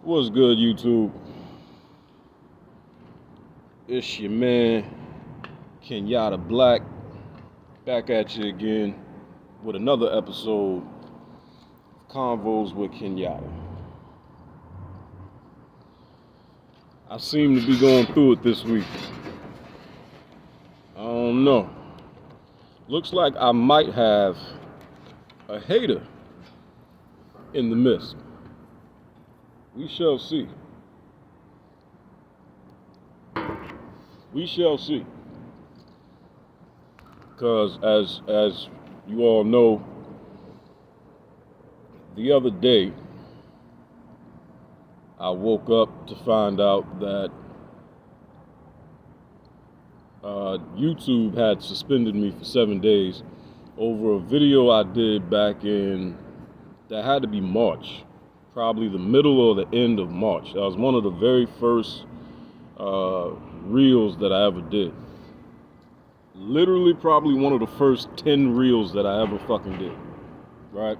What's good, YouTube? It's your man, Kenyatta Black, back at you again with another episode of Convos with Kenyatta. I seem to be going through it this week. I don't know. Looks like I might have a hater in the midst. We shall see. We shall see. Because as you all know, the other day I woke up to find out that YouTube had suspended me for 7 days over a video I did back in, that had to be March, probably the middle or the end of March. That was one of the very first reels that I ever did. Literally probably one of the first 10 reels that I ever fucking did, right?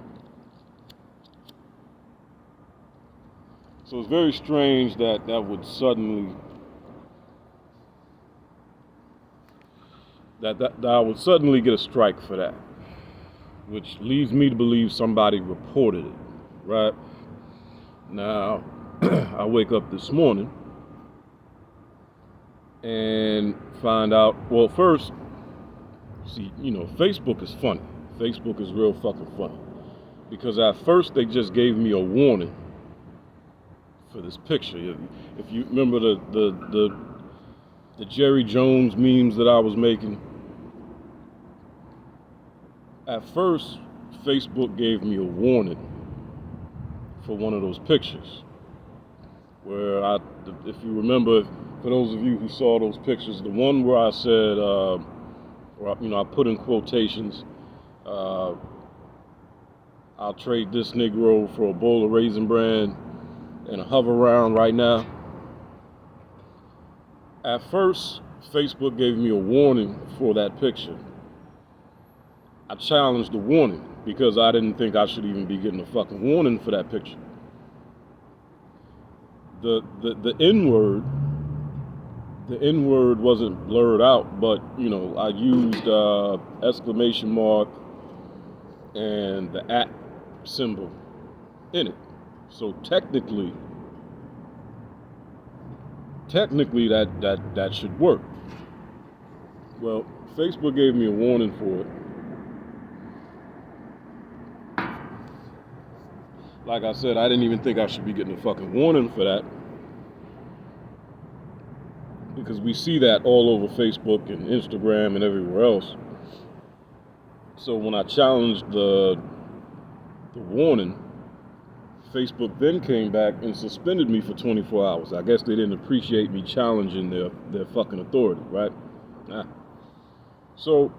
So it's very strange that would suddenly, that I would suddenly get a strike for that, which leads me to believe somebody reported it, right? Now, I wake up this morning and find out, well, first, see, Facebook is funny. Facebook is real fucking funny. Because at first they just gave me a warning for this picture. If you remember the Jerry Jones memes that I was making, at first Facebook gave me a warning for one of those pictures. Where if you remember, for those of you who saw those pictures, the one where I said, I put in quotations, I'll trade this Negro for a bowl of Raisin Bran and a hover round right now. At first, Facebook gave me a warning for that picture. I challenged the warning because I didn't think I should even be getting a fucking warning for that picture. The N-word wasn't blurred out, but I used exclamation mark and the at symbol in it. So technically that should work. Well, Facebook gave me a warning for it. Like I said, I didn't even think I should be getting a fucking warning for that, because we see that all over Facebook and Instagram and everywhere else. So when I challenged the warning, Facebook then came back and suspended me for 24 hours. I guess they didn't appreciate me challenging their fucking authority, right? So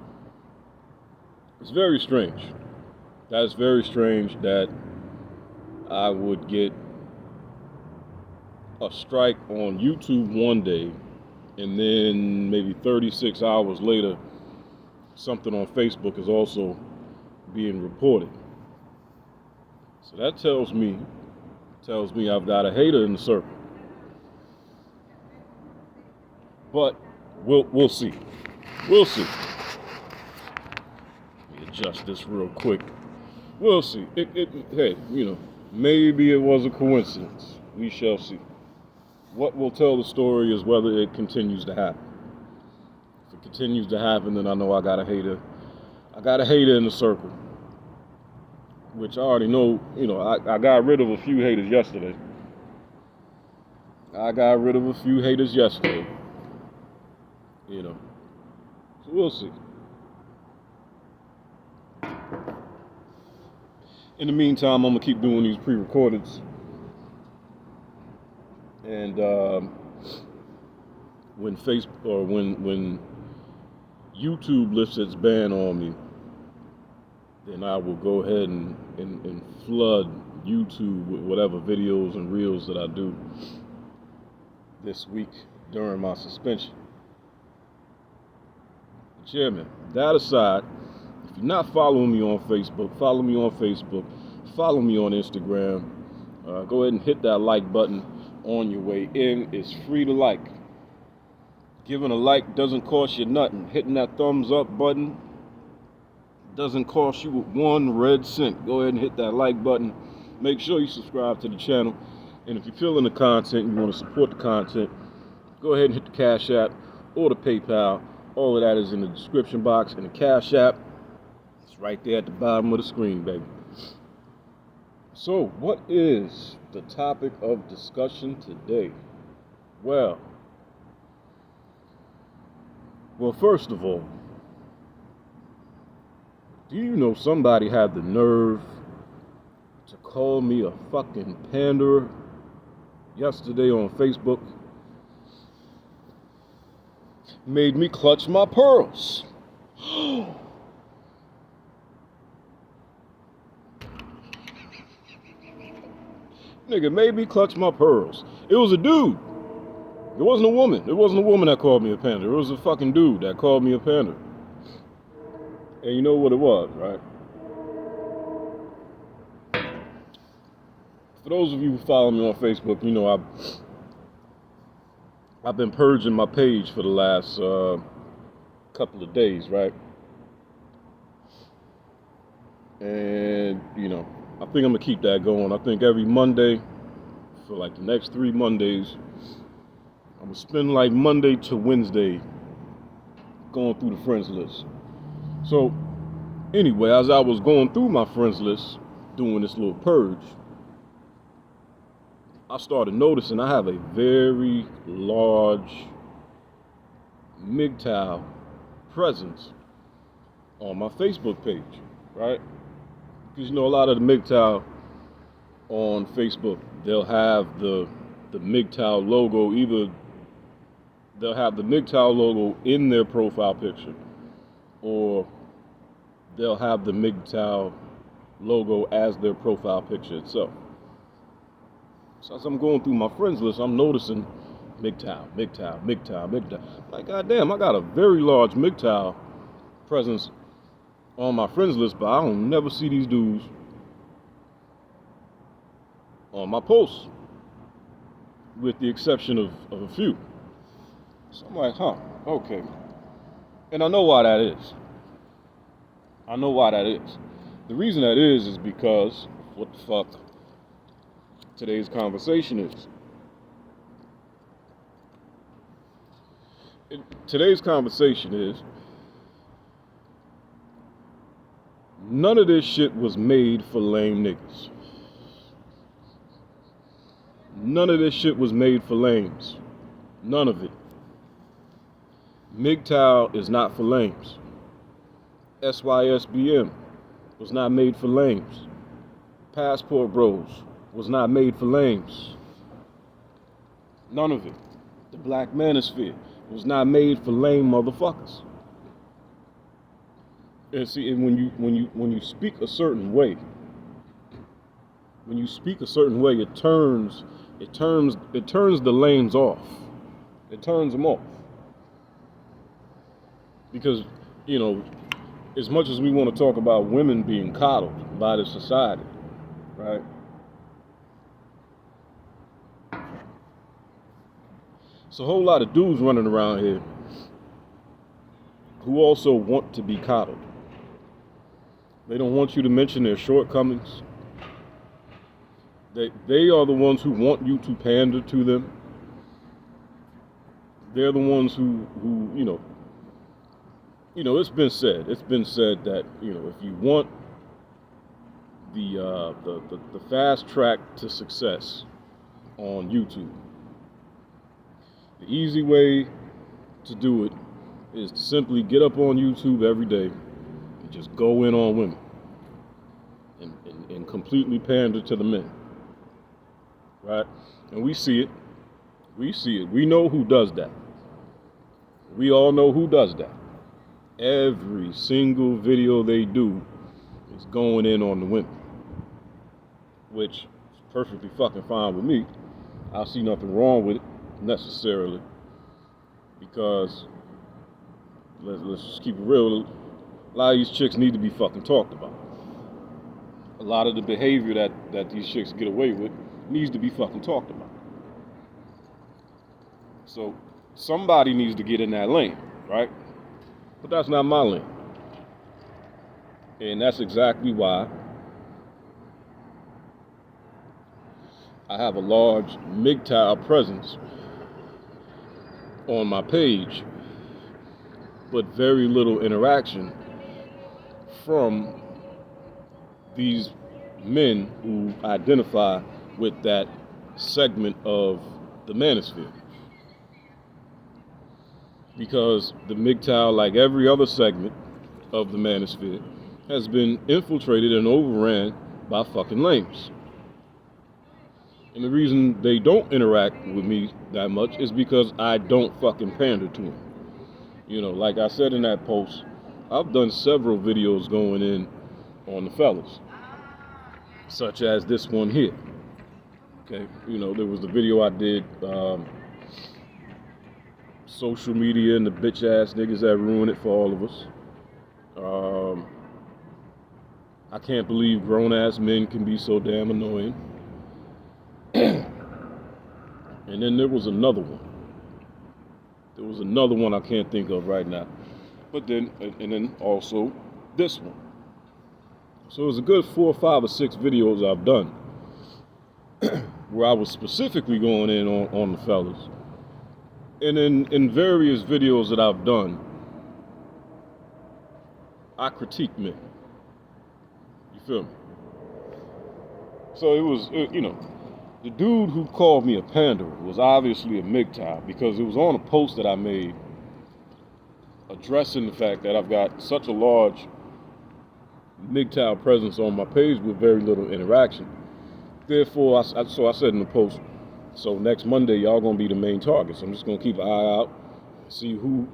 it's very strange. That's very strange that I would get a strike on YouTube one day, and then maybe 36 hours later, something on Facebook is also being reported. So that tells me I've got a hater in the circle. But we'll see. We'll see. Let me adjust this real quick. We'll see. Hey, maybe it was a coincidence. We shall see. What will tell the story is whether it continues to happen. If it continues to happen, then I know I got a hater. I got a hater in the circle, which I already know. I got rid of a few haters yesterday. So we'll see. In the meantime, I'm gonna keep doing these pre-recordeds, and when Facebook or when YouTube lifts its ban on me, then I will go ahead and flood YouTube with whatever videos and reels that I do this week during my suspension. But yeah, man, that aside, if you're not following me on Facebook, follow me on Facebook, follow me on Instagram. Go ahead and hit that like button on your way in. It's free to like. Giving a like doesn't cost you nothing. Hitting that thumbs up button doesn't cost you 1 red cent. Go ahead and hit that like button. Make sure you subscribe to the channel. And if you're feeling the content, you want to support the content, go ahead and hit the Cash App or the PayPal. All of that is in the description box. And the Cash App, it's right there at the bottom of the screen, baby. So, what is the topic of discussion today? Well, first of all, do you know somebody had the nerve to call me a fucking panderer yesterday on Facebook? Made me clutch my pearls. Nigga made me clutch my pearls. It was a dude. It wasn't a woman. It wasn't a woman that called me a pander. It was a fucking dude that called me a pander. And you know what it was, right? For those of you who follow me on Facebook, you know I've been purging my page for the last couple of days, right? And, you know, I think I'm going to keep that going. I think every Monday, for like the next 3 Mondays, I'm going to spend like Monday to Wednesday going through the friends list. So, anyway, as I was going through my friends list, doing this little purge, I started noticing I have a very large MGTOW presence on my Facebook page, right? Because, you know, a lot of the MGTOW on Facebook, they'll have the MGTOW logo, either they'll have the MGTOW logo in their profile picture, or they'll have the MGTOW logo as their profile picture itself. So as I'm going through my friends list, I'm noticing MGTOW. Like, goddamn, I got a very large MGTOW presence on my friends list, but I don't never see these dudes on my posts, with the exception of a few. So I'm like, okay. And I know why that is. The reason that is because what the fuck today's conversation is. Today's conversation is, none of this shit was made for lame niggas. None of this shit was made for lames. None of it. MGTOW is not for lames. SYSBM was not made for lames. Passport Bros was not made for lames. None of it. The Black Manosphere was not made for lame motherfuckers. And see, and when you speak a certain way, it turns the lames off. It turns them off. Because, you know, as much as we want to talk about women being coddled by the society, right? It's a whole lot of dudes running around here who also want to be coddled. They don't want you to mention their shortcomings. They are the ones who want you to pander to them. They're the ones who it's been said that, you know, if you want the fast track to success on YouTube, the easy way to do it is to simply get up on YouTube every day and just go in on women and completely pander to the men, right? And we see it. We know who does that. We all know who does that. Every single video they do is going in on the women, which is perfectly fucking fine with me. I see nothing wrong with it necessarily, because let's just keep it real. A lot of these chicks need to be fucking talked about. a lot of the behavior that these chicks get away with needs to be fucking talked about. So somebody needs to get in that lane, right? But that's not my lane. And that's exactly why I have a large MGTOW presence on my page, but very little interaction from these men who identify with that segment of the Manosphere. Because the MGTOW, like every other segment of the Manosphere, has been infiltrated and overran by fucking lames. And the reason they don't interact with me that much is because I don't fucking pander to them. You know, like I said in that post, I've done several videos going in on the fellas, such as this one here. Okay, you know, there was the video I did, social media and the bitch ass niggas that ruin it for all of us. I can't believe grown ass men can be so damn annoying. And then there was another one. There was another one I can't think of right now. But then, and then also this one. So it was a good 4, 5, or 6 videos I've done where I was specifically going in on the fellas. And in various videos that I've done, I critique men. You feel me? So it was, you know, the dude who called me a panderer was obviously a MGTOW because it was on a post that I made addressing the fact that I've got such a large MGTOW presence on my page with very little interaction. Therefore, so I said in the post, so next Monday y'all gonna be the main targets. I'm just gonna keep an eye out, see who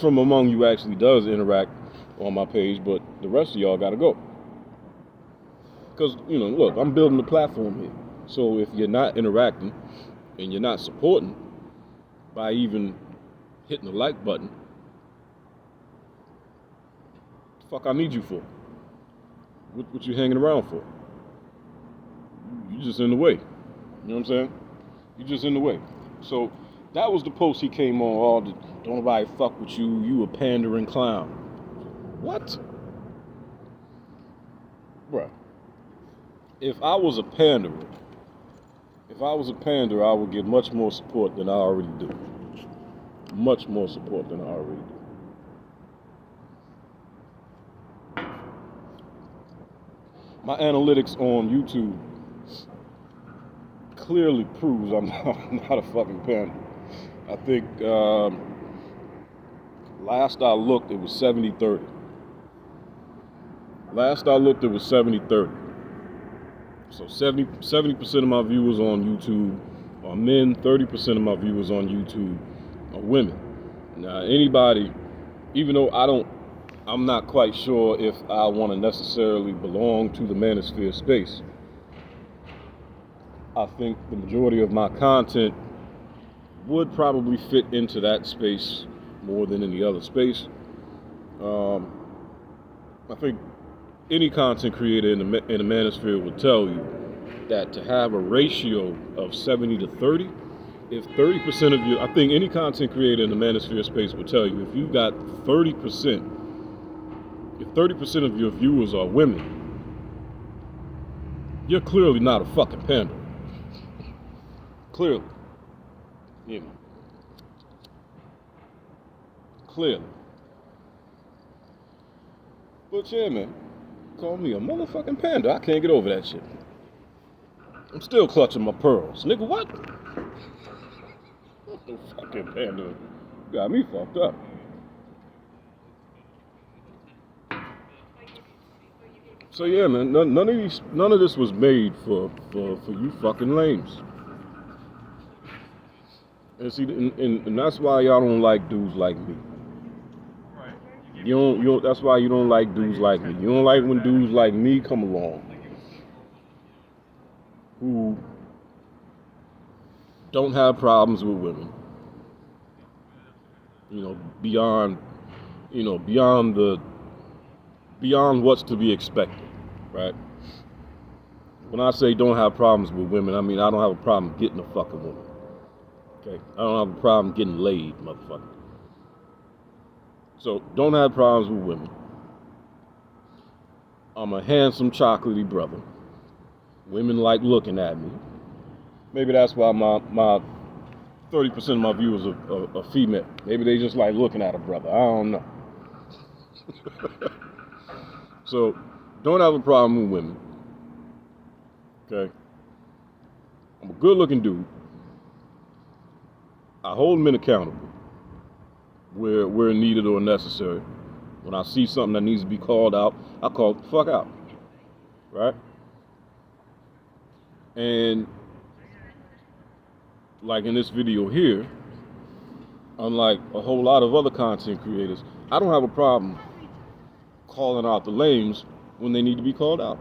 from among you actually does interact on my page, but the rest of y'all gotta go. Because, you know, look, I'm building a platform here. So if you're not interacting and you're not supporting by even hitting the like button, what the fuck I need you for? What you hanging around for? You just in the way. You know what I'm saying? You just in the way. So that was the post he came on, all the, don't nobody fuck with you, you a pandering clown. What? Bruh. If I was a panderer, I would get much more support than I already do. Much more support than I already do. My analytics on YouTube clearly proves I'm not a fucking panderer. I think last I looked, it was 70-30. Last I looked, it was 70-30. So 70% of my viewers on YouTube are men, 30% of my viewers on YouTube are women. Now anybody, even though I'm not quite sure if I want to necessarily belong to the Manosphere space, I think the majority of my content would probably fit into that space more than any other space. I think any content creator in the Manosphere will tell you that to have a ratio of 70 to 30, if 30% of you, I think any content creator in the Manosphere space will tell you, if you've got 30%, if 30% of your viewers are women, you're clearly not a fucking panda. Clearly. You know. Clearly. But yeah, man. Call me a motherfucking panda. I can't get over that shit. I'm still clutching my pearls. Nigga, what? No fucking panda. Got me fucked up. So yeah, man, none of this was made for you fucking lames. And see, and that's why y'all don't like dudes like me. You don't. That's why you don't like dudes like me. You don't like when dudes like me come along, who don't have problems with women. You know, beyond what's to be expected, right? When I say don't have problems with women, I mean I don't have a problem getting a fucking woman. Okay? I don't have a problem getting laid, motherfucker. So, don't have problems with women. I'm a handsome, chocolatey brother. Women like looking at me. Maybe that's why my 30% of my viewers are female. Maybe they just like looking at a brother. I don't know. So, don't have a problem with women. Okay? I'm a good-looking dude. I hold men accountable where needed or necessary. When I see something that needs to be called out, I call it the fuck out. Right? And like in this video here, unlike a whole lot of other content creators, I don't have a problem calling out the lames when they need to be called out.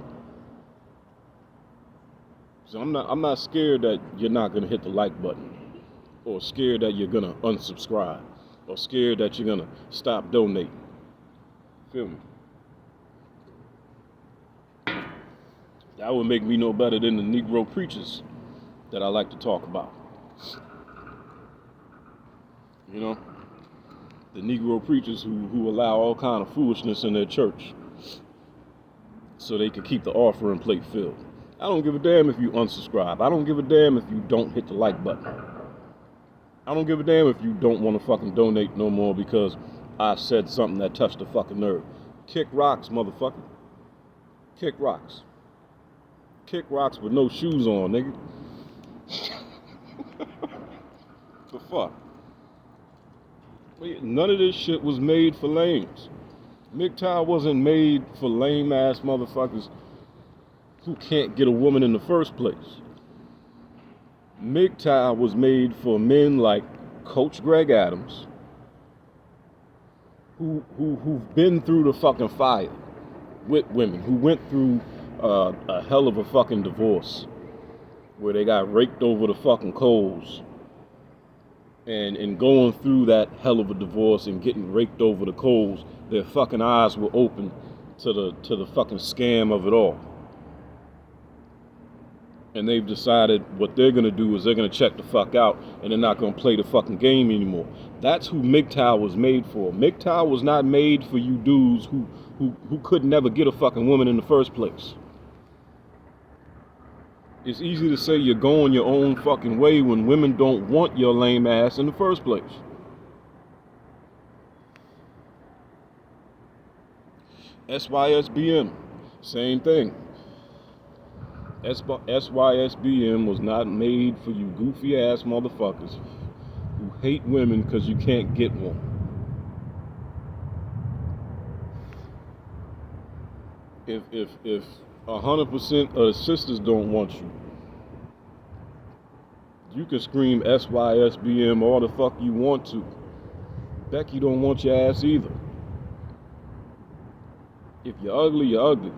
So I'm not scared that you're not gonna hit the like button, or scared that you're gonna unsubscribe, or scared that you're gonna stop donating. Feel me? That would make me no better than the Negro preachers that I like to talk about. You know? The Negro preachers who allow all kind of foolishness in their church so they can keep the offering plate filled. I don't give a damn if you unsubscribe. I don't give a damn if you don't hit the like button. I don't give a damn if you don't want to fucking donate no more because I said something that touched the fucking nerve. Kick rocks, motherfucker. Kick rocks. Kick rocks with no shoes on, nigga. The fuck? None of this shit was made for lames. MGTOW wasn't made for lame ass motherfuckers who can't get a woman in the first place. MGTOW was made for men like Coach Greg Adams, who've been through the fucking fire with women, who went through a hell of a fucking divorce where they got raked over the fucking coals, and going through that hell of a divorce and getting raked over the coals, their fucking eyes were open to the fucking scam of it all. And they've decided what they're gonna do is they're gonna check the fuck out and they're not gonna play the fucking game anymore. That's who MGTOW was made for. MGTOW was not made for you dudes who could never get a fucking woman in the first place. It's easy to say you're going your own fucking way when women don't want your lame ass in the first place. SYSBM, same thing. SYSBM was not made for you goofy ass motherfuckers who hate women because you can't get one. If 100% of the sisters don't want you, you can scream SYSBM all the fuck you want to. Becky don't want your ass either. If you're ugly, you're ugly.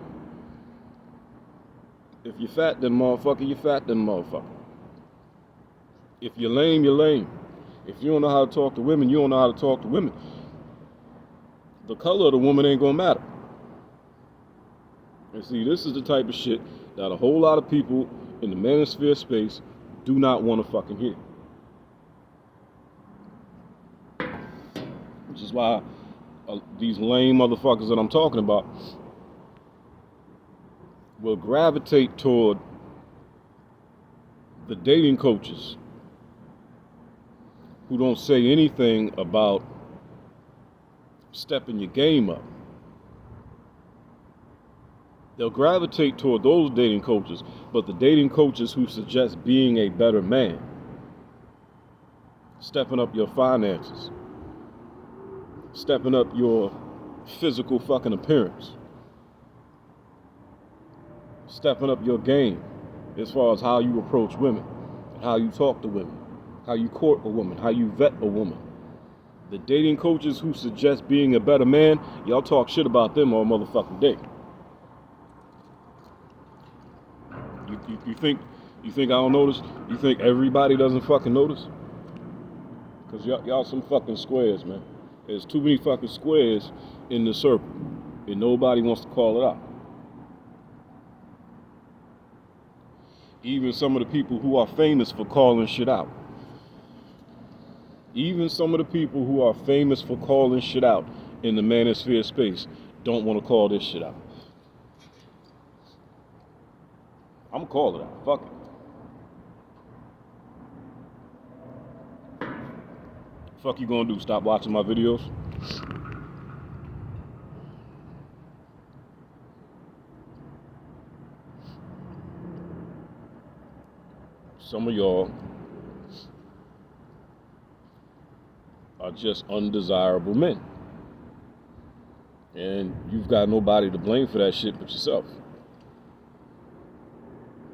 If you're fat, then motherfucker, you're fat, then motherfucker. If you're lame, you're lame. If you don't know how to talk to women, you don't know how to talk to women. The color of the woman ain't gonna matter. And see, this is the type of shit that a whole lot of people in the Manosphere space do not want to fucking hear. Which is why these lame motherfuckers that I'm talking about will gravitate toward the dating coaches who don't say anything about stepping your game up. They'll gravitate toward those dating coaches, but the dating coaches who suggest being a better man, stepping up your finances, stepping up your physical fucking appearance, stepping up your game as far as how you approach women, how you talk to women, how you court a woman, how you vet a woman. The dating coaches who suggest being a better man, y'all talk shit about them all motherfucking day. You think I don't notice? You think everybody doesn't fucking notice? Because y'all some fucking squares, man. There's too many fucking squares in the circle, and nobody wants to call it out. Even some of the people who are famous for calling shit out. Even some of the people who are famous for calling shit out in the Manosphere space don't want to call this shit out. I'm gonna call it out. Fuck it. Fuck you gonna do? Stop watching my videos? Some of y'all are just undesirable men. And you've got nobody to blame for that shit but yourself.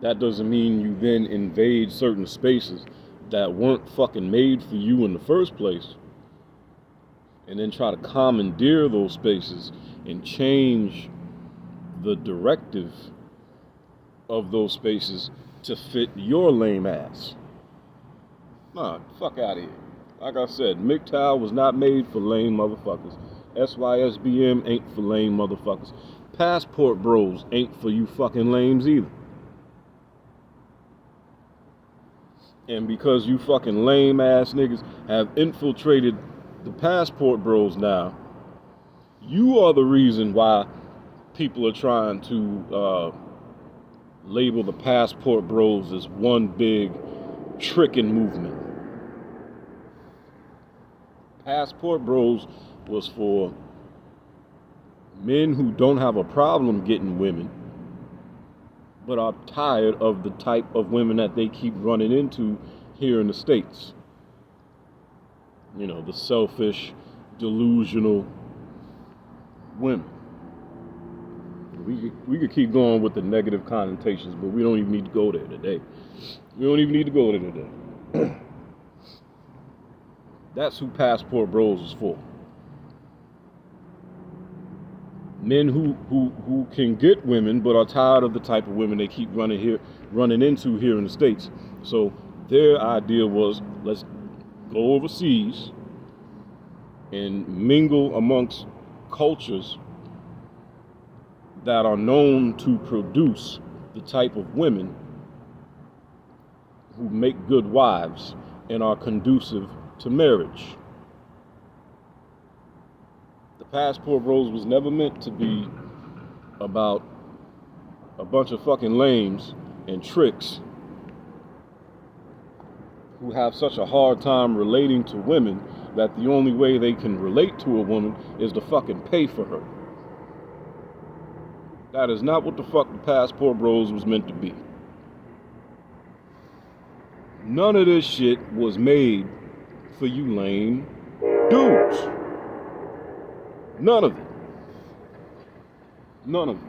That doesn't mean you then invade certain spaces that weren't fucking made for you in the first place, and then try to commandeer those spaces and change the directive of those spaces to fit your lame ass. Nah, fuck out of here. Like I said, MGTOW was not made for lame motherfuckers. SYSBM ain't for lame motherfuckers. Passport Bros ain't for you fucking lames either. And because you fucking lame ass niggas have infiltrated the Passport Bros now, you are the reason why people are trying to label the Passport Bros as one big tricking movement. Passport Bros was for men who don't have a problem getting women, but are tired of the type of women that they keep running into here in the States. You know, the selfish, delusional women. We could keep going with the negative connotations, but we don't even need to go there today. We don't even need to go there today. That's who Passport Bros is for. Men who can get women but are tired of the type of women they keep running into here in the States. So their idea was, let's go overseas and mingle amongst cultures that are known to produce the type of women who make good wives and are conducive to marriage. The Passport Bros was never meant to be about a bunch of fucking lames and tricks who have such a hard time relating to women that the only way they can relate to a woman is to fucking pay for her. That is not what the fuck the Passport Bros was meant to be. None of this shit was made for you lame dudes. None of it. None of it.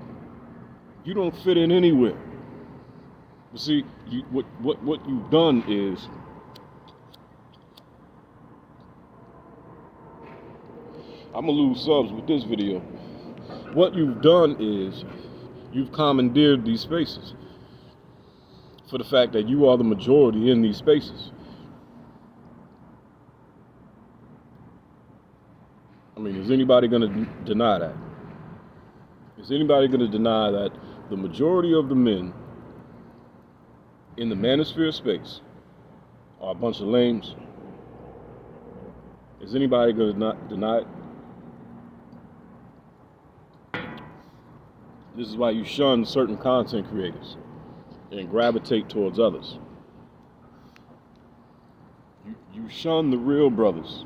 You don't fit in anywhere. You see, what you've done is I'm gonna lose subs with this video. What you've done is you've commandeered these spaces for the fact that you are the majority in these spaces. I mean, is anybody going to deny that? Is anybody going to deny that the majority of the men in the Manosphere space are a bunch of lames? Is anybody going to not deny it? This is why you shun certain content creators and gravitate towards others. You shun the real brothers.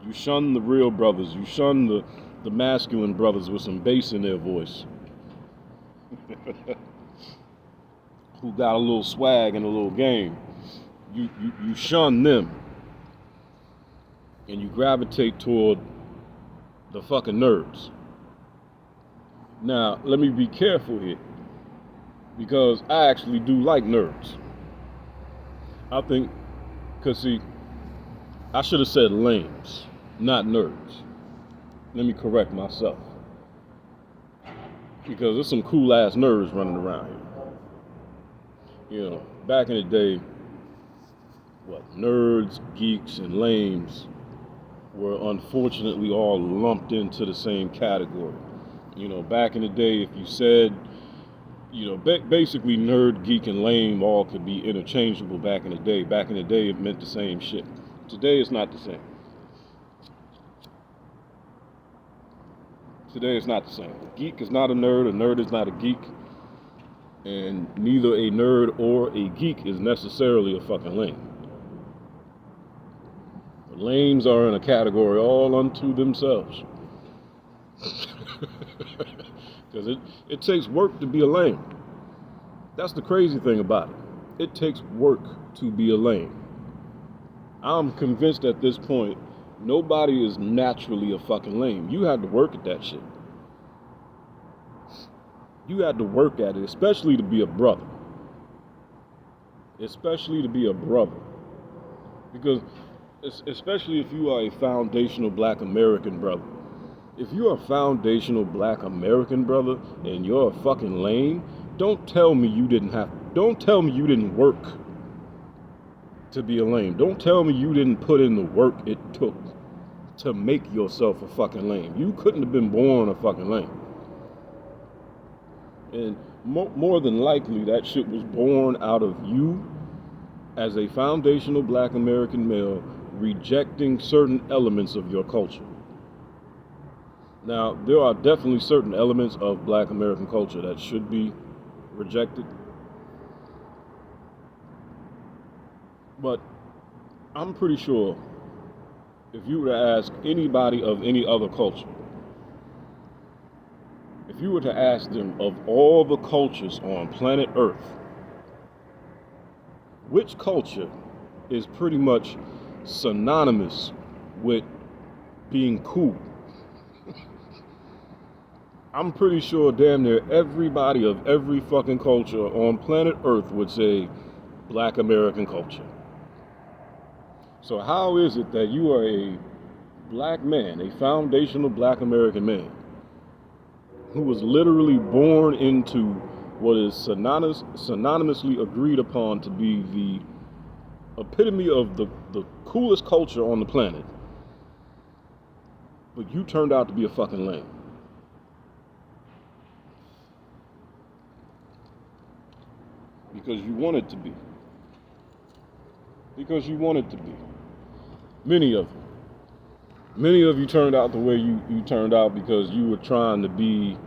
You shun the real brothers. You shun the masculine brothers with some bass in their voice. Who got a little swag and a little game. You shun them. And you gravitate toward the fucking nerds. Now, let me be careful here, because I actually do like nerds. I think, because see, I should have said lames, not nerds. Let me correct myself. Because there's some cool ass nerds running around here. You know, back in the day, nerds, geeks, and lames were unfortunately all lumped into the same category. You know, back in the day, if you said, basically nerd, geek, and lame all could be interchangeable back in the day. Back in the day, it meant the same shit. Today, it's not the same. Today, it's not the same. A geek is not a nerd is not a geek, and neither a nerd or a geek is necessarily a fucking lame. The lames are in a category all unto themselves. Because it takes work to be a lame. That's the crazy thing about it. It takes work to be a lame. I'm convinced at this point, nobody is naturally a fucking lame. You had to work at that shit. You had to work at it, especially to be a brother. Especially to be a brother. Because, especially if you are a foundational black American brother. If you're a foundational black American brother and you're a fucking lame, don't tell me you didn't work to be a lame. Don't tell me you didn't put in the work it took to make yourself a fucking lame. You couldn't have been born a fucking lame. And more than likely, that shit was born out of you as a foundational black American male rejecting certain elements of your culture. Now, there are definitely certain elements of black American culture that should be rejected. But I'm pretty sure if you were to ask anybody of any other culture, if you were to ask them of all the cultures on planet Earth, which culture is pretty much synonymous with being cool? I'm pretty sure damn near everybody of every fucking culture on planet Earth would say black American culture. So how is it that you are a black man, a foundational black American man, who was literally born into what is synonymously agreed upon to be the epitome of the coolest culture on the planet, but you turned out to be a fucking lame? Because you wanted to be. Because you wanted to be. Many of you. Many of you turned out the way you turned out because you were trying to be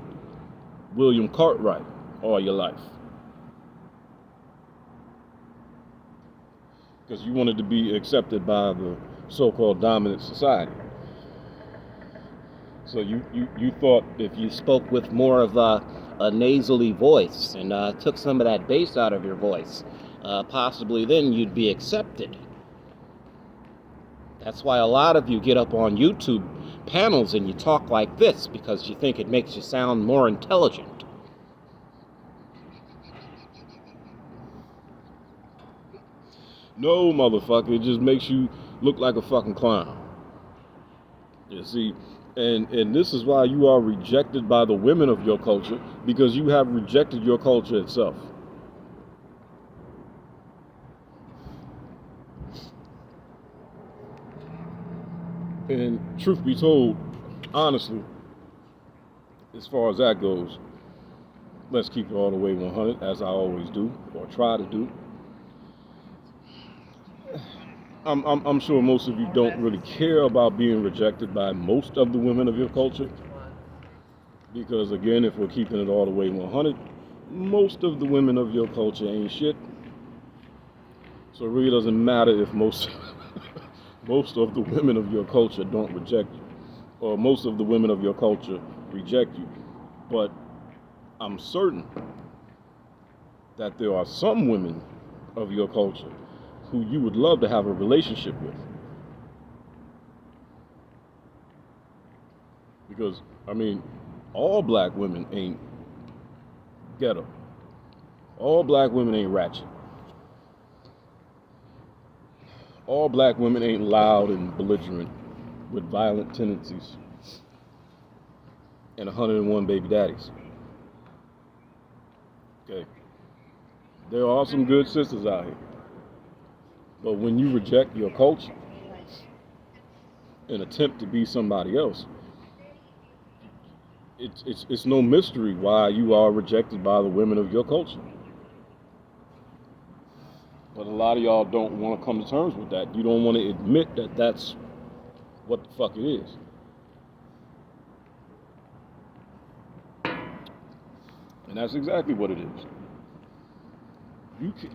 William Cartwright all your life. Because you wanted to be accepted by the so-called dominant society. So you thought if you spoke with more of a nasally voice and took some of that bass out of your voice, possibly then you'd be accepted. That's why a lot of you get up on YouTube panels and you talk like this, because you think it makes you sound more intelligent. No, motherfucker, it just makes you look like a fucking clown. You see, and this is why you are rejected by the women of your culture, because you have rejected your culture itself. And truth be told, honestly, as far as that goes, let's keep it all the way 100, as I always do, or try to do. I'm sure most of you don't really care about being rejected by most of the women of your culture. Because again, if we're keeping it all the way 100, most of the women of your culture ain't shit. So it really doesn't matter if most of the women of your culture don't reject you, or most of the women of your culture reject you. But I'm certain that there are some women of your culture who you would love to have a relationship with. Because, I mean, all black women ain't ghetto. All black women ain't ratchet. All black women ain't loud and belligerent with violent tendencies and 101 baby daddies. Okay. There are some good sisters out here. But when you reject your culture and attempt to be somebody else, it's no mystery why you are rejected by the women of your culture. But a lot of y'all don't want to come to terms with that. You don't want to admit that that's what the fuck it is. And that's exactly what it is.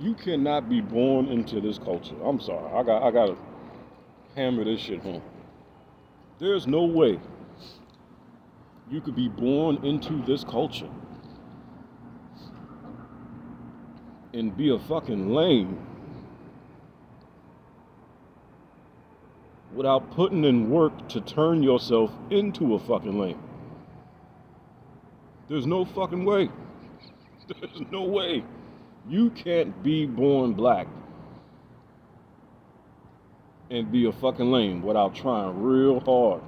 You cannot be born into this culture. I'm sorry. I gotta hammer this shit home. There's no way you could be born into this culture and be a fucking lame without putting in work to turn yourself into a fucking lame. There's no fucking way. There's no way. You can't be born black and be a fucking lame without trying real hard.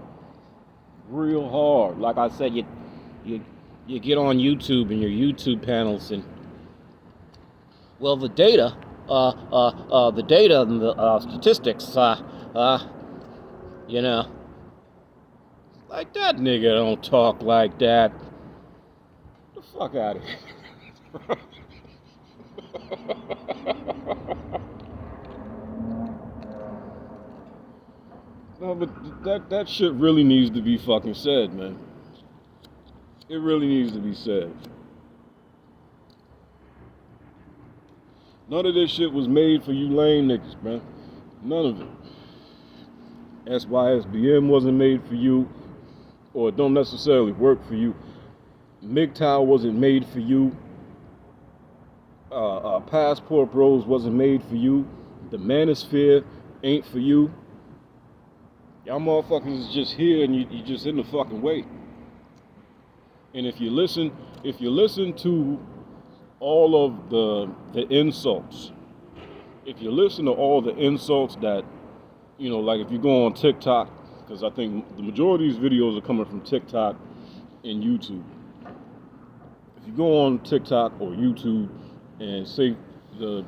Real hard. Like I said, you get on YouTube and your YouTube panels and, well, the data and the statistics, you know, like that nigga don't talk like that. Get the fuck out of here. No, but that shit really needs to be fucking said, man. It really needs to be said. None of this shit was made for you lame niggas, man. None of it. SYSBM wasn't made for you, or it don't necessarily work for you. MGTOW wasn't made for you. Passport Bros wasn't made for you. The Manosphere ain't for you. Y'all motherfuckers is just here and you just in the fucking way. And if you listen to all of the insults, if you listen to all the insults that, you know, like if you go on TikTok, because I think the majority of these videos are coming from TikTok and YouTube. If you go on TikTok or YouTube and say the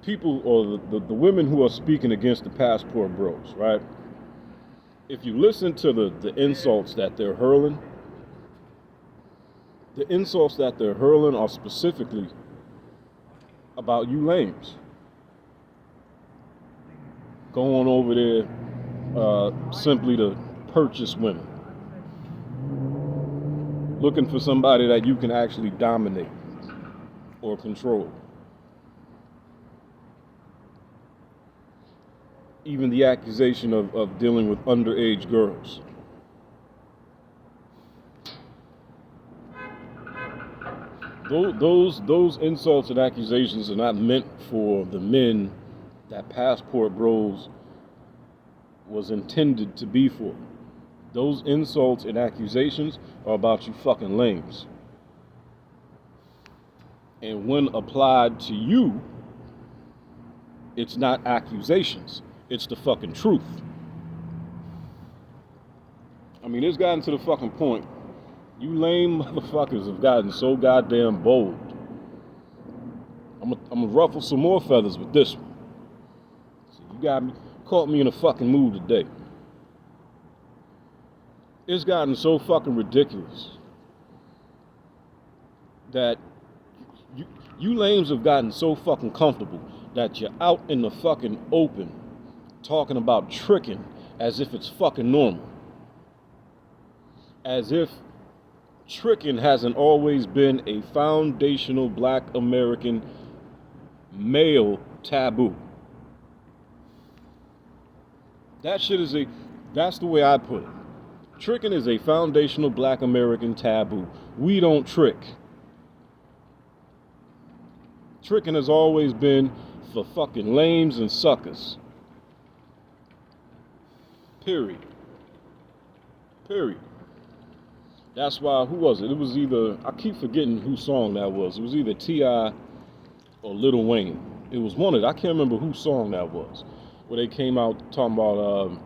people or the women who are speaking against the Passport Bros, right? If you listen to the insults that they're hurling, the insults that they're hurling are specifically about you lames. Going over there simply to purchase women. Looking for somebody that you can actually dominate or control. Even the accusation of dealing with underage girls. Those insults and accusations are not meant for the men that Passport Bros was intended to be for. Those insults and accusations are about you fucking lames. And when applied to you, it's not accusations. It's the fucking truth. I mean, it's gotten to the fucking point. You lame motherfuckers have gotten so goddamn bold. I'm gonna ruffle some more feathers with this one. So you caught me in a fucking mood today. It's gotten so fucking ridiculous that you lames have gotten so fucking comfortable that you're out in the fucking open talking about tricking as if it's fucking normal. As if tricking hasn't always been a foundational black American male taboo. That's the way I put it. Tricking is a foundational black American taboo. We don't trick. Tricking has always been for fucking lames and suckers. Period. That's why, who was it? It was either, I keep forgetting whose song that was. It was either T.I. or Lil Wayne. It was one of I can't remember whose song that was. Where they came out talking about,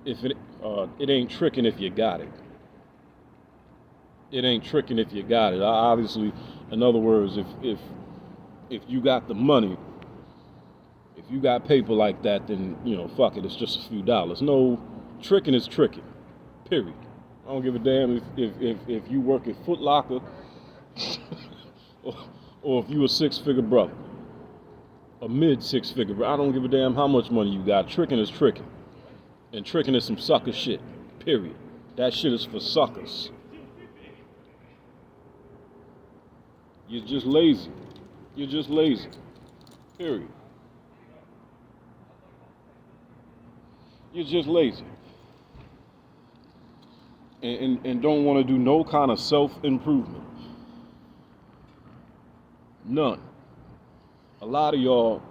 it ain't tricking if you got it. It ain't tricking if you got it. Obviously, in other words, if you got the money, if you got paper like that, then, you know, fuck it, it's just a few dollars. No, tricking is tricking. Period. I don't give a damn if you work at Foot Locker or, or if you a six-figure brother, a mid-six-figure brother. I don't give a damn how much money you got. Tricking is tricking. And tricking is some sucker shit, period. That shit is for suckers. You're just lazy. You're just lazy, period. You're just lazy. And don't want to do no kind of self-improvement. None. A lot of y'all,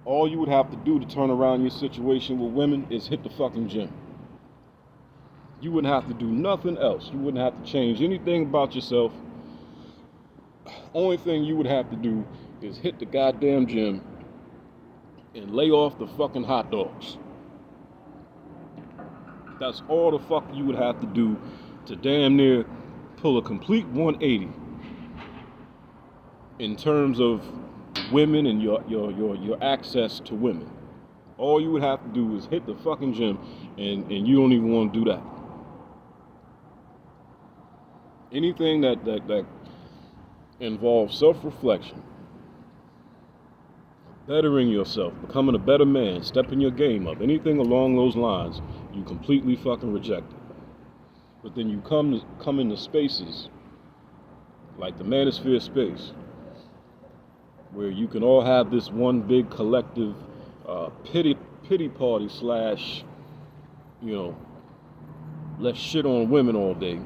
all you would have to do to turn around your situation with women is hit the fucking gym. You wouldn't have to do nothing else. You wouldn't have to change anything about yourself. Only thing you would have to do is hit the goddamn gym and lay off the fucking hot dogs. That's all the fuck you would have to do to damn near pull a complete 180 in terms of women and your access to women. All you would have to do is hit the fucking gym, and you don't even want to do that. Anything that involves self-reflection, bettering yourself, becoming a better man, stepping your game up, anything along those lines, you completely fucking reject it. But then you come into spaces like the Manosphere space, where you can all have this one big collective pity party slash, let's shit on women all day.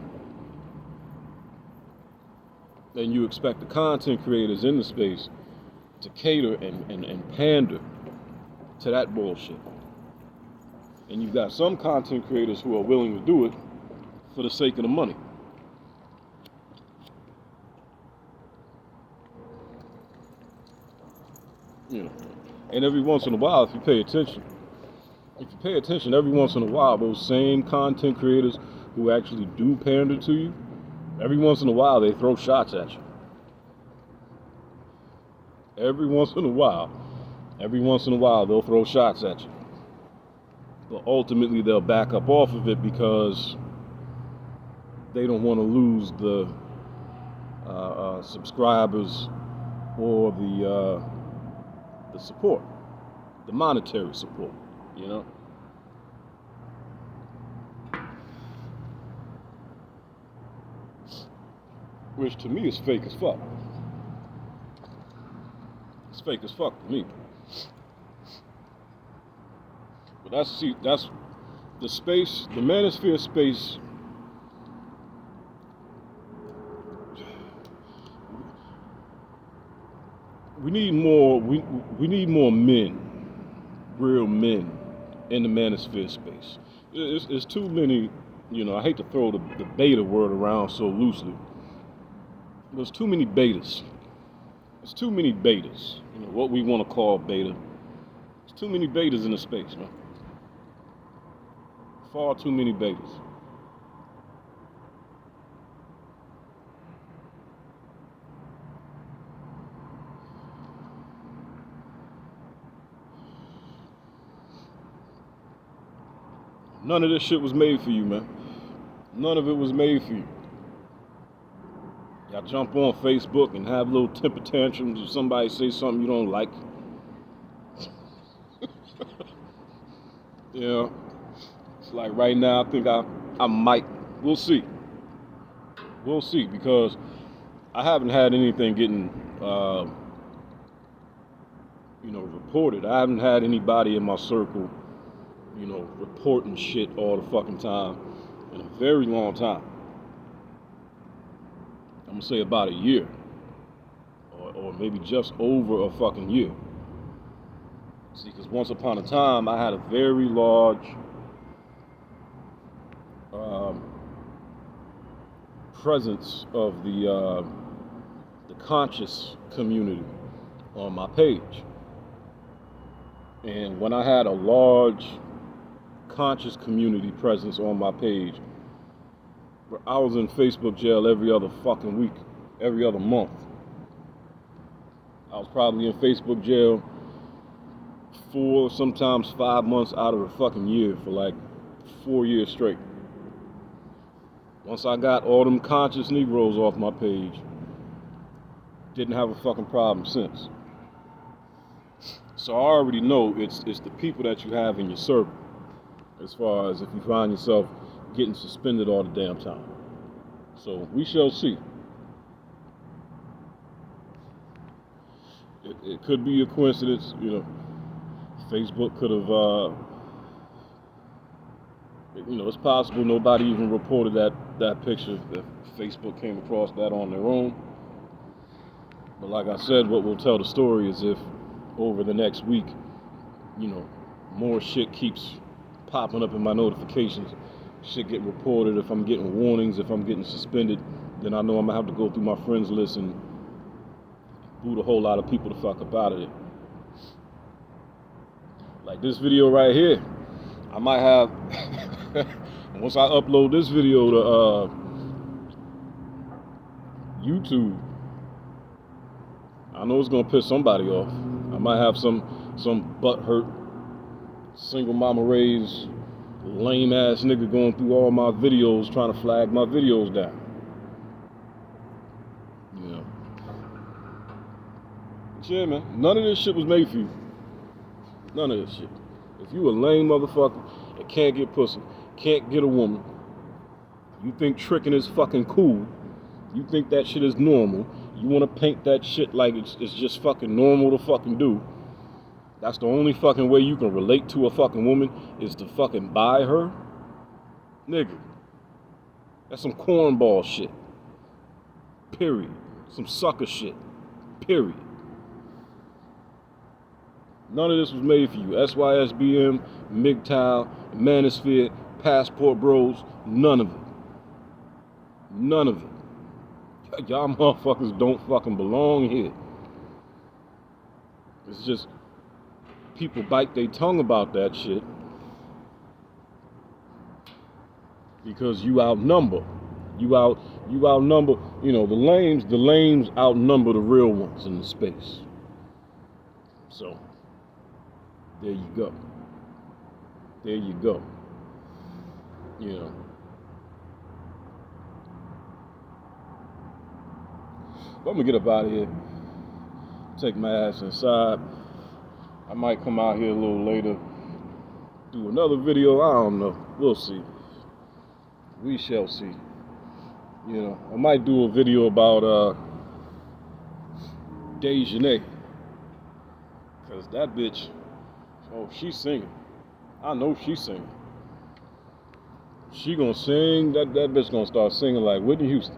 And you expect the content creators in the space to cater and pander to that bullshit. And you've got some content creators who are willing to do it for the sake of the money. And every once in a while, if you pay attention, every once in a while, those same content creators who actually do pander to you, every once in a while they throw shots at you. Every once in a while they'll throw shots at you. But ultimately they'll back up off of it because they don't want to lose the subscribers or the support, the monetary support, Which to me is fake as fuck. It's fake as fuck to me. But that's the space, the Manosphere space. We need more. We need more men, real men, in the Manosphere space. It's too many. I hate to throw the beta word around so loosely. There's too many betas. There's too many betas. What we want to call beta. There's too many betas in the space, man. Far too many betas. None of this shit was made for you, man. None of it was made for you. Y'all jump on Facebook and have little temper tantrums if somebody say something you don't like. It's like right now I think I might. We'll see. We'll see, because I haven't had anything getting reported. I haven't had anybody in my circle reporting shit all the fucking time in a very long time. I'm gonna say about a year, or maybe just over a fucking year. See, because once upon a time I had a very large presence of the conscious community on my page. And when I had a large conscious community presence on my page, I was in Facebook jail every other fucking week, every other month. I was probably in Facebook jail 4, sometimes 5 months out of a fucking year for like 4 years straight. Once I got all them conscious Negroes off my page, didn't have a fucking problem since. So I already know it's the people that you have in your circle, as far as if you find yourself getting suspended all the damn time. So we shall see. It could be a coincidence, you know. Facebook could have, you know, it's possible nobody even reported that picture, that Facebook came across that on their own. But like I said, what will tell the story is if over the next week, you know, more shit keeps popping up in my notifications, shit get reported, if I'm getting warnings, if I'm getting suspended, then I know I'm gonna have to go through my friends list and boot a whole lot of people the fuck up out of it. Like this video right here, I might have, once I upload this video to YouTube, I know it's gonna piss somebody off. I might have some butthurt, single mama raised, lame ass nigga going through all my videos trying to flag my videos down. You know. But yeah, man, none of this shit was made for you. None of this shit. If you a lame motherfucker that can't get pussy, can't get a woman, you think tricking is fucking cool, you think that shit is normal, you want to paint that shit like it's just fucking normal to fucking do, that's the only fucking way you can relate to a fucking woman is to fucking buy her? Nigga. That's some cornball shit. Period. Some sucker shit. Period. None of this was made for you. SYSBM, MGTOW, Manosphere, Passport Bros, none of it. None of it. Y'all motherfuckers don't fucking belong here. It's just people bite their tongue about that shit because you outnumber. You outnumber, you know, the lames outnumber the real ones in the space. So there you go. There you go. You know. But I'm gonna get up out of here. Take my ass inside. I might come out here a little later, do another video. I don't know. We'll see. We shall see. You know, I might do a video about Dejanay. Cause that bitch, oh, she's singing. I know she's singing. She gonna sing, that bitch gonna start singing like Whitney Houston.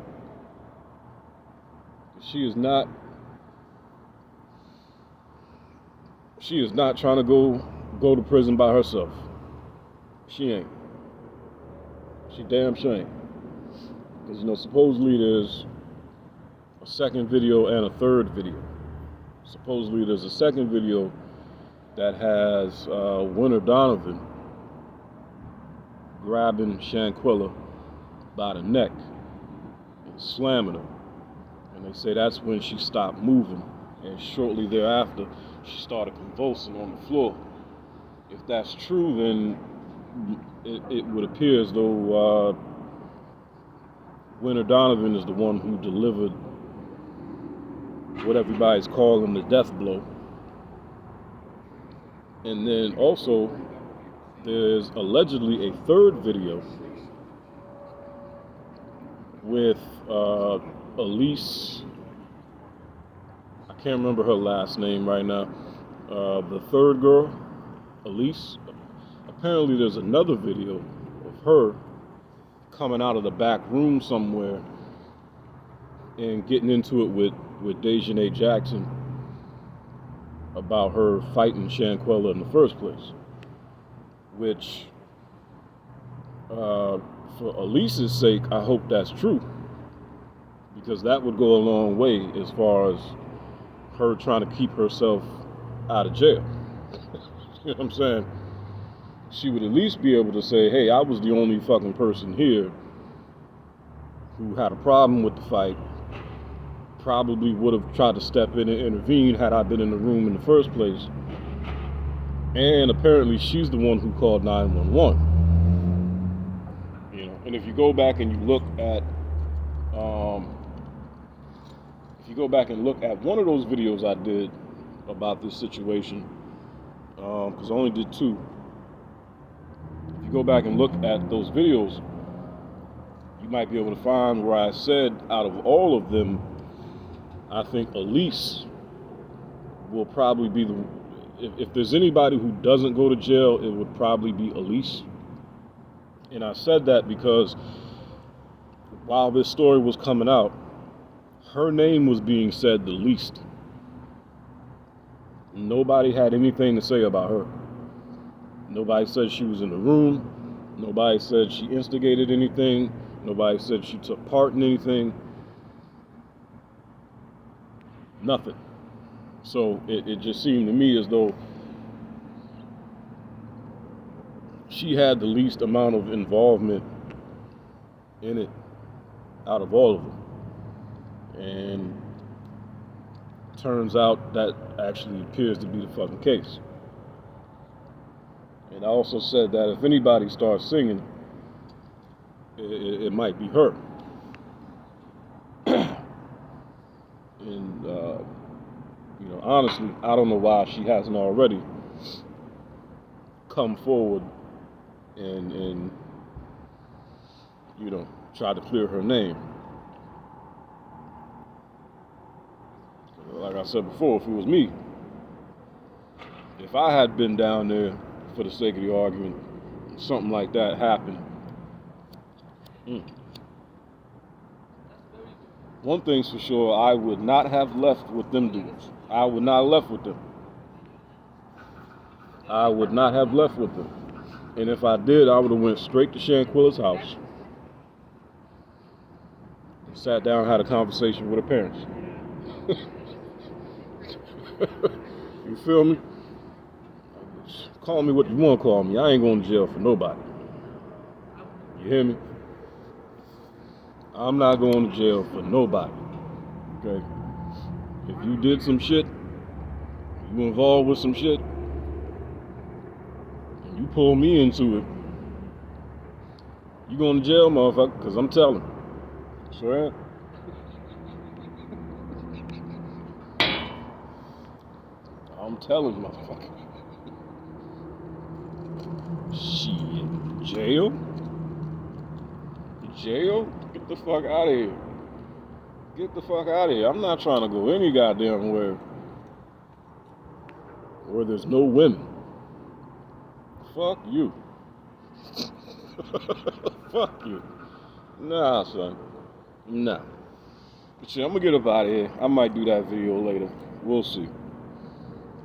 She is not trying to go to prison by herself. She ain't. She damn sure ain't. Because, you know, supposedly there's a second video and a third video. Supposedly there's a second video that has Winter Donovan grabbing Shanquella by the neck and slamming her. And they say that's when she stopped moving. And shortly thereafter, she started convulsing on the floor. If that's true, then it would appear as though Winter Donovan is the one who delivered what everybody's calling the death blow. And then also, there's allegedly a third video with Elise. I can't remember her last name right now. The third girl, Elise. Apparently there's another video of her coming out of the back room somewhere and getting into it with Dejanay Jackson about her fighting Shanquella in the first place. Which, for Elise's sake, I hope that's true. Because that would go a long way as far as her trying to keep herself out of jail. You know what I'm saying? She would at least be able to say, hey, I was the only fucking person here who had a problem with the fight. Probably would have tried to step in and intervene had I been in the room in the first place. And apparently she's the one who called 911. And if you go back and you look at one of those videos I did about this situation, because I only did 2. If you go back and look at those videos, you might be able to find where I said out of all of them, I think Elise will probably be if there's anybody who doesn't go to jail, it would probably be Elise. And I said that because while this story was coming out, her name was being said the least. Nobody had anything to say about her. Nobody said she was in the room. Nobody said she instigated anything. Nobody said she took part in anything. Nothing. So it just seemed to me as though she had the least amount of involvement in it out of all of them. And turns out that actually appears to be the fucking case. And I also said that if anybody starts singing, it might be her. And honestly, I don't know why she hasn't already come forward and try to clear her name. Like I said before, if it was me, if I had been down there for the sake of the argument, something like that happened. One thing's for sure, I would not have left with them dudes. I would not have left with them. I would not have left with them. And if I did, I would have went straight to Shanquilla's house, sat down, had a conversation with her parents. You feel me? Call me what you want to call me. I ain't going to jail for nobody. You hear me? I'm not going to jail for nobody. Okay? If you did some shit, you involved with some shit, and you pull me into it, you going to jail, motherfucker, because I'm telling. Sure. I'm telling you, motherfucker. Shit. Jail? Jail? Get the fuck out of here. Get the fuck out of here. I'm not trying to go any goddamn where there's no women. Fuck you. Fuck you. Nah, son. Nah. But shit, I'm gonna get up out of here. I might do that video later. We'll see.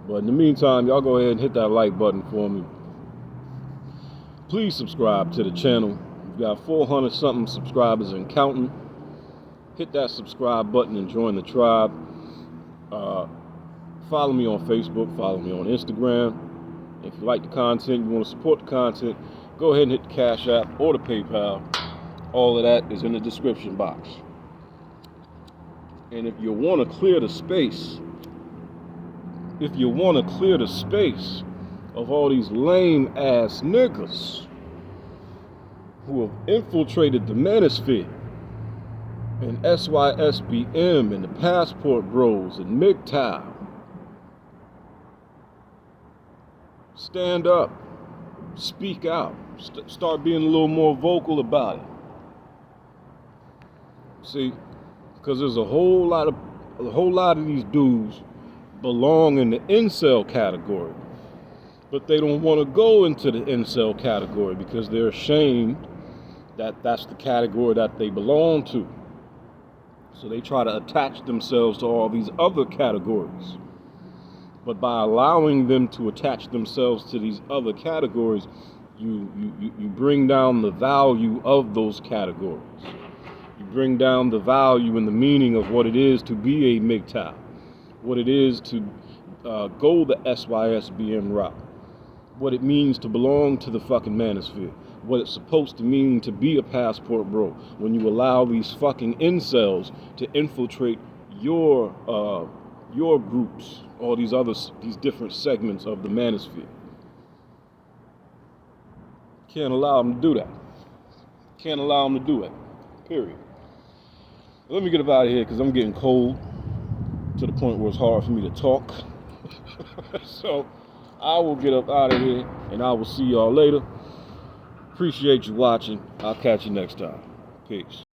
But in the meantime, y'all go ahead and hit that like button for me. Please subscribe to the channel. We've got 400 something subscribers and counting. Hit that subscribe button and join the tribe. Follow me on Facebook. Follow me on Instagram. If you like the content, you want to support the content, go ahead and hit the Cash App or the PayPal. All of that is in the description box. And if you want to clear the space, of all these lame ass niggas who have infiltrated the Manosphere and SYSBM and the Passport Bros and MGTOW, stand up, speak out, start being a little more vocal about it. See, because there's a whole lot of these dudes belong in the incel category, but they don't want to go into the incel category because they're ashamed that that's the category that they belong to. So they try to attach themselves to all these other categories. But by allowing them to attach themselves to these other categories, you bring down the value of those categories. You bring down the value and the meaning of what it is to be a MGTOW, what it is to go the SYSBM route, what it means to belong to the fucking Manosphere, what it's supposed to mean to be a passport bro when you allow these fucking incels to infiltrate your groups, all these different segments of the Manosphere. Can't allow them to do that. Can't allow them to do it. Period. Let me get up out of here because I'm getting cold to the point where it's hard for me to talk. So I will get up out of here and I will see y'all later. Appreciate you watching. I'll catch you next time. Peace.